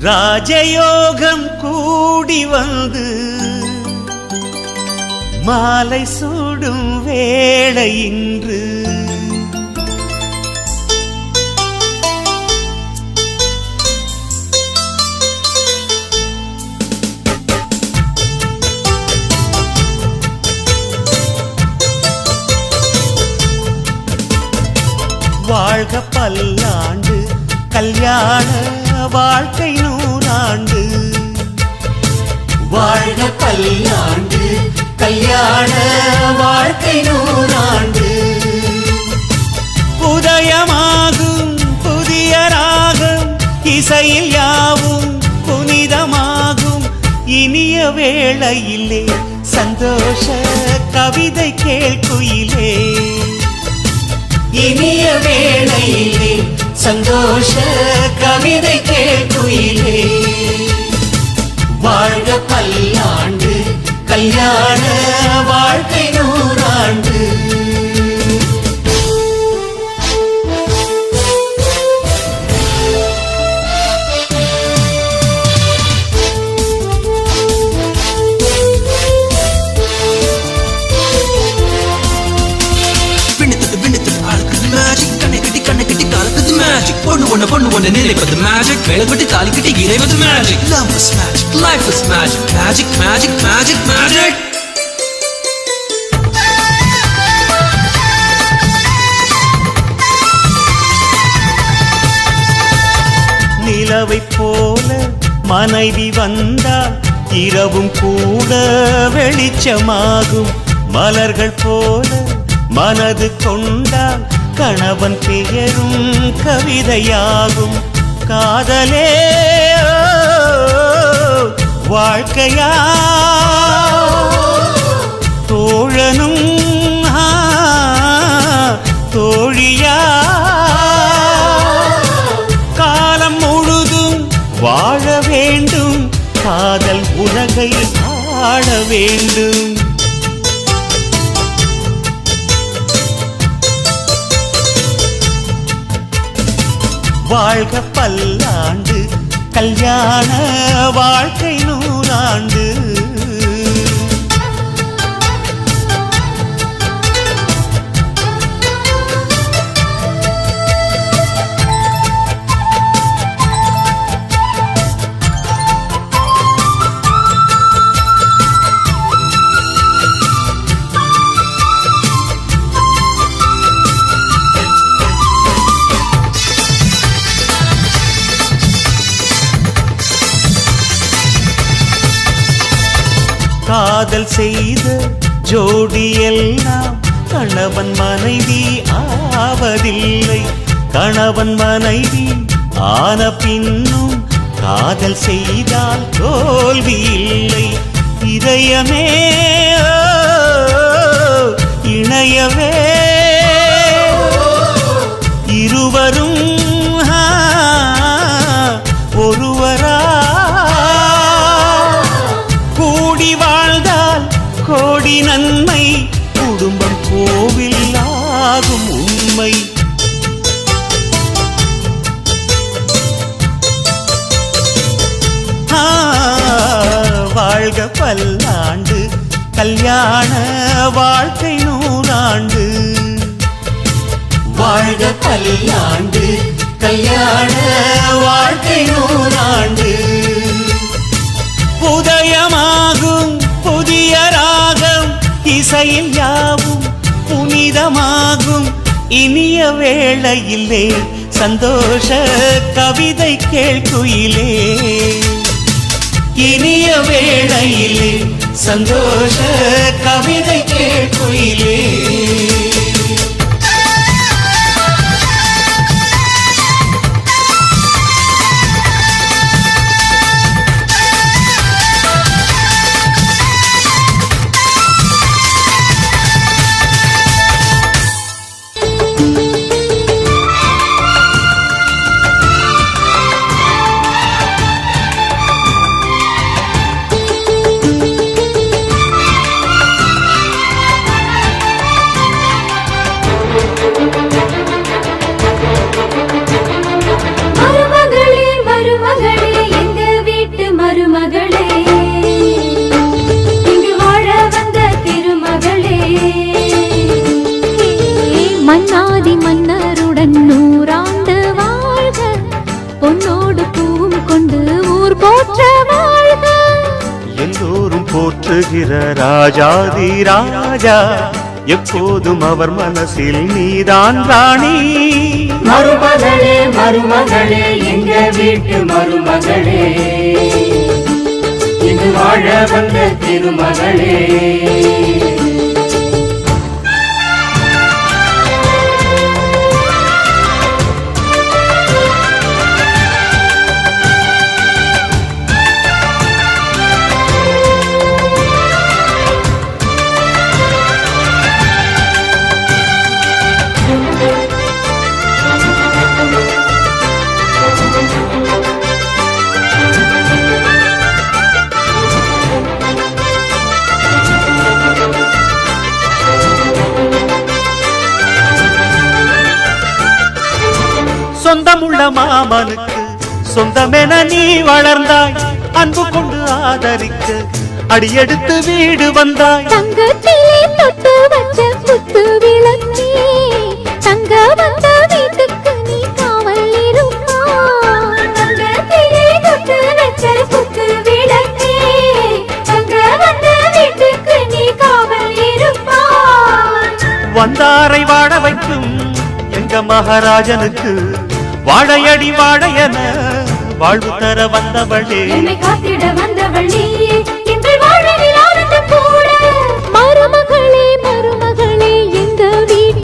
ராஜயோகம் கூடி வந்து மாலை சூடும் வேளை இன்று வாழ்க பல்லாண்டு கல்யாண வாழ்க்கை நூறாண்டு வாழ்க பல்லாண்டு கல்யாண வாழ்க்கை நூறாண்டு உதயமாகும் புதிய ராகம் இசையில் யாவும் புனிதமாகும் இனிய வேளையிலே சந்தோஷ கவிதை கேள்குயிலே இனிய வேளையிலே சந்தோஷ கவிதை கேட்குயிலே வாழ்க பல்லாண்டு கல்யாண வாழ்க்கை நூறாண்டு பொண்ணு ஒண்ணு நிலைப்பது மேஜிக் வேலைப்பட்டு தாலி கட்டி இறைவது magic love is magic life is magic magic magic magic magic நிலவை போல மனைவி வந்தால் இரவும் கூட வெளிச்சமாகும் மலர்கள் போல மனது கொண்டால் கணவன் பெயரும் கவிதையாகும் காதலே வாழ்க்கையா தோழனும் தோழியா காலம் முழுதும் வாழ வேண்டும் காதல் உலகை ஆள வேண்டும் வாழ்க பல்லாண்டு கல்யாண வாழ்க்கை நூறாண்டு காதல் செய்த ஜோடியெல்லாம் கணவன் மனைவி ஆவதில்லை கணவன் மனைவி ஆன பின்னும் காதல் செய்தால் தோல்வி இல்லை இதயமே இணையவே இருவரும் ஒருவரா கோடி நன்மை குடும்பம் கோவில் ஆகும் உண்மை வாழ்க பல்லாண்டு கல்யாண வாழ்க்கை நூறாண்டு வாழ்க பல்லாண்டு கல்யாண வாழ்க்கை நூறாண்டு உதயமாகும் புதிய ராகம் இசையில் யாவும் புனிதமாகும் இனிய வேளையிலே சந்தோஷ கவிதை கேள்குயிலே இனிய வேளையிலே சந்தோஷ கவிதை கேட்குயிலே தருகிற ராஜாதி ராஜா எப்போதும் அவர் மனசில் நீதான் ராணி மருமகளே மருமகளே எங்க வீட்டு மருமகளே இங்கு வாழ வந்த திருமகளே சொந்தமுள்ள மாமனுக்கு சொந்தமென நீ வளர்ந்தாய் அன்பு கொண்டு ஆதரிக்க அடியெடுத்து வீடு வந்தாய் தங்கத்திலே தொட்டு வச்ச குத்து விளக்கே தங்க வந்த வீட்டுக்கு நீ காவல் இருப்பாய் தங்கத்திலே தொட்டு வச்ச குத்து விளக்கே தங்க வந்த வீட்டுக்கு நீ காவல் இருப்பாய் வந்தாரை வாழ வைக்கும் எங்க மகாராஜனுக்கு வாழையடி வாழையன வாழ்வு தர வந்தவளே என்னை காத்திட வந்தவள் நீயே